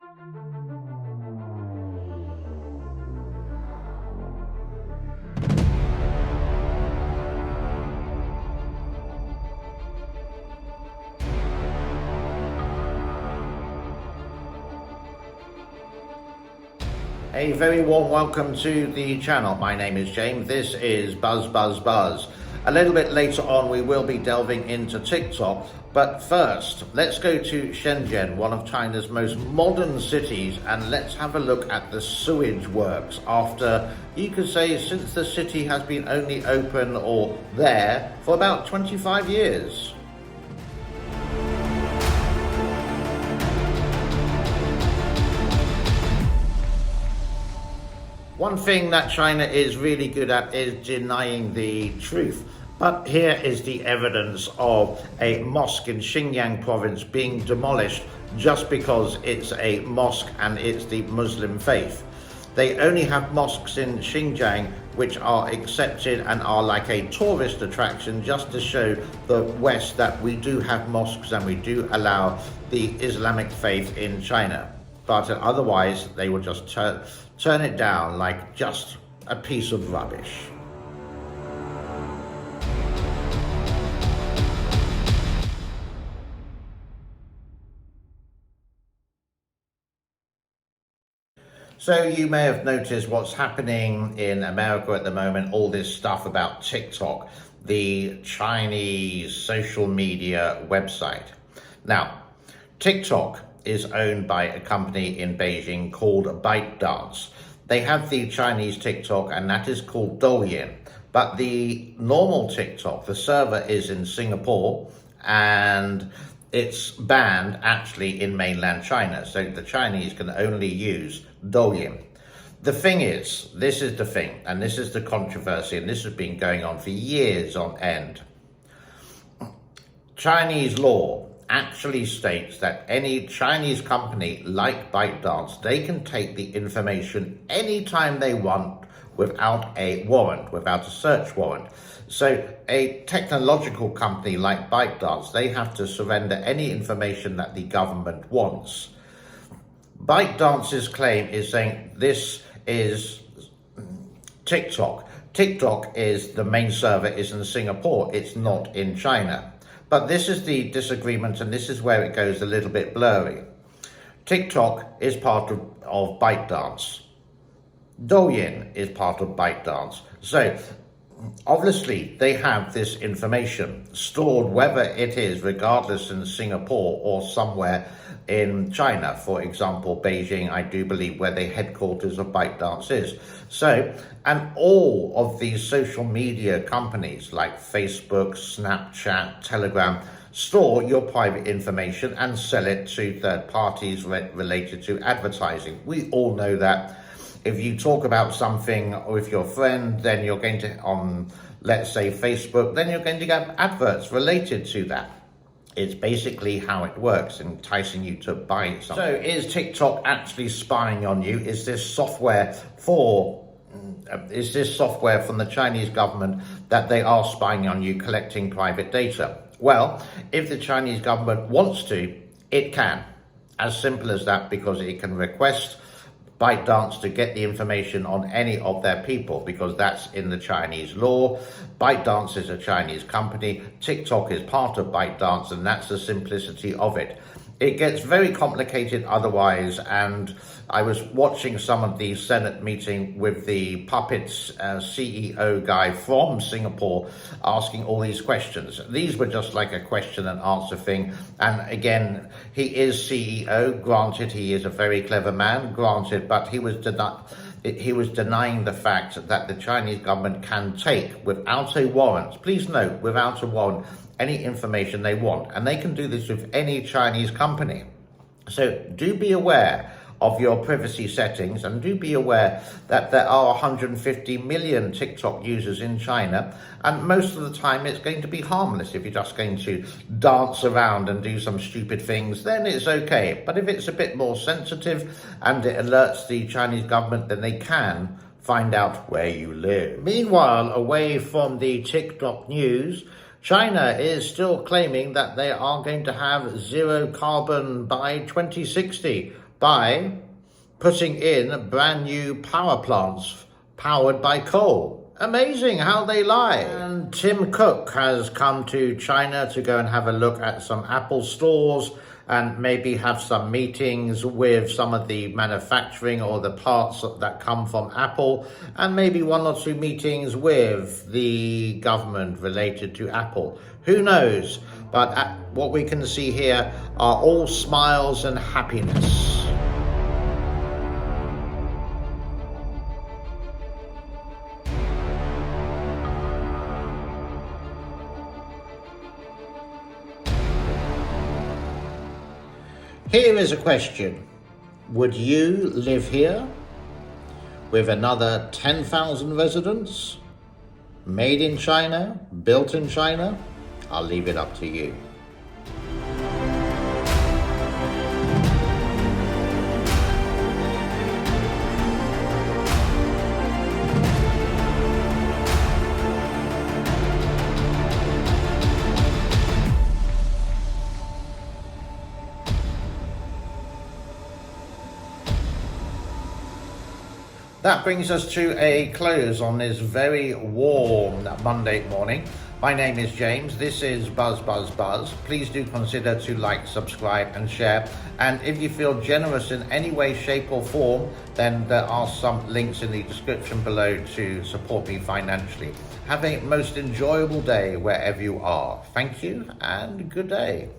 A very warm welcome to the channel. My name is James. This is Buzz Buzz Buzz. A little bit later on we will be delving into TikTok, but first let's go to Shenzhen, one of China's most modern cities, and let's have a look at the sewage works after, you could say, since the city has been only open or there for about 25 years. One thing that China is really good at is denying the truth. But here is the evidence of a mosque in Xinjiang province being demolished just because it's a mosque and it's the Muslim faith. They only have mosques in Xinjiang which are accepted and are like a tourist attraction, just to show the West that we do have mosques and we do allow the Islamic faith in China. But otherwise they will just turn it down like just a piece of rubbish. So you may have noticed what's happening in America at the moment, all this stuff about TikTok, the Chinese social media website. Now, TikTok is owned by a company in Beijing called ByteDance. They have the Chinese TikTok, and that is called Douyin. But the normal TikTok, the server is in Singapore, and it's banned actually in mainland China. So the Chinese can only use Douyin. The thing is, this is the thing, and this is the controversy, and this has been going on for years on end. Chinese law actually states that any Chinese company like ByteDance, they can take the information anytime they want without a warrant, without a search warrant. So a technological company like ByteDance, they have to surrender any information that the government wants. ByteDance's claim is saying this is TikTok. TikTok is the main server is in Singapore, it's not in China. But this is the disagreement, and this is where it goes a little bit blurry. TikTok is part of ByteDance. Douyin is part of ByteDance. So obviously they have this information stored, whether it is regardless in Singapore or somewhere in China, for example, Beijing, I do believe, where the headquarters of ByteDance is. So, and all of these social media companies like Facebook, Snapchat, Telegram, store your private information and sell it to third parties related to advertising. We all know that. If you talk about something with your friend, then you're going to, on, let's say, Facebook, then you're going to get adverts related to that. It's basically how it works, enticing you to buy something. So is TikTok actually spying on you? Is this software from the Chinese government that they are spying on you, collecting private data? Well, if the Chinese government wants to, it can. As simple as that, because it can request ByteDance to get the information on any of their people, because that's in the Chinese law. ByteDance is a Chinese company. TikTok is part of ByteDance, and that's the simplicity of it. It gets very complicated otherwise, and I was watching some of the Senate meeting with the Puppet's CEO guy from Singapore asking all these questions. These were just like a question and answer thing. And again, he is CEO, granted, he is a very clever man, granted, but he was denying the fact that the Chinese government can take, without a warrant, please note, without a warrant, any information they want. And they can do this with any Chinese company. So do be aware of your privacy settings, and do be aware that there are 150 million TikTok users in China, and most of the time it's going to be harmless. If you're just going to dance around and do some stupid things, then it's okay. But if it's a bit more sensitive and it alerts the Chinese government, then they can find out where you live. Meanwhile, away from the TikTok news, China is still claiming that they are going to have zero carbon by 2060. by putting in brand new power plants powered by coal. Amazing how they lie. And Tim Cook has come to China to go and have a look at some Apple stores and maybe have some meetings with some of the manufacturing or the parts that come from Apple, and maybe one or two meetings with the government related to Apple. Who knows? But what we can see here are all smiles and happiness. Here is a question. Would you live here with another 10,000 residents? Made in China? Built in China? I'll leave it up to you. That brings us to a close on this very warm Monday morning. My name is James. This is Buzz Buzz Buzz. Please do consider to like, subscribe and share. And if you feel generous in any way, shape or form, then there are some links in the description below to support me financially. Have a most enjoyable day wherever you are. Thank you and good day.